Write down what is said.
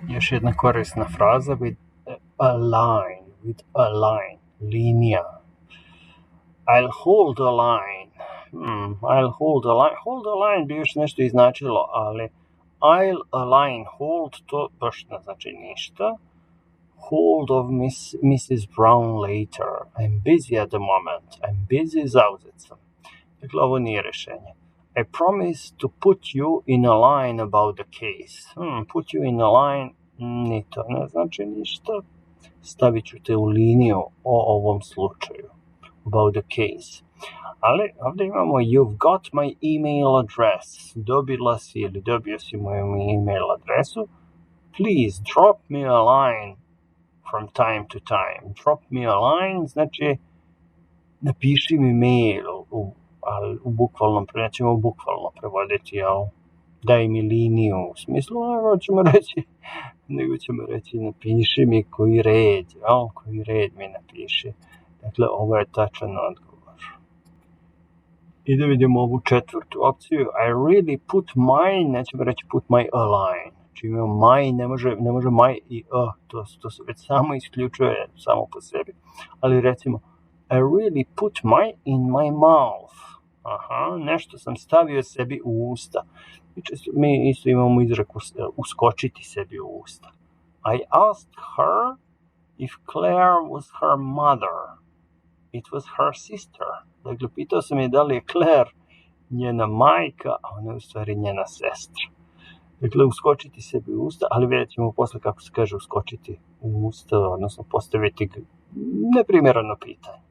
Još jedna korisna fraza with a line, linija. I'll hold a line. I'll hold a line. Hold a line bi još nešto značilo, ali I'll a line hold to baš ne znači ništa. Hold of Mrs. Brown later. I'm busy at the moment. I'm busy, zauzet sam. Dakle, ovo nije rešenje. I promise to put you in a line about the case. Put you in a line, ni to ne znači ništa. Stavit ću te u liniju o ovom slučaju. About the case. Ali ovdje imamo you've got my email address. Dobila si ili dobio si moju email adresu. Please drop me a line from time to time. Drop me a line znači napiši mi mail ali u bukvalnom, nećemo bukvalno prevoditi, daj mi liniju, u smislu, nego ćemo reći napiši mi koji red, koji red mi napiši. Dakle, ovo je tačan odgovor. I da vidimo ovu četvrtu opciju, I really put my, nećemo reći put my a line. Znači imamo my, ne može my i a, to se već samo isključuje samo po sebi. Ali recimo, I really put my in my mouth. Nešto sam stavio sebi u usta. Mi isto imamo izreku uskočiti sebi u usta. I asked her if Claire was her mother. It was her sister. Dakle, pitao sam je da li je Claire njena majka, a ona je u stvari njena sestra. Dakle, uskočiti sebi u usta, ali vidjet ćemo posle kako se kaže uskočiti u usta, odnosno postaviti neprimjereno pitanje.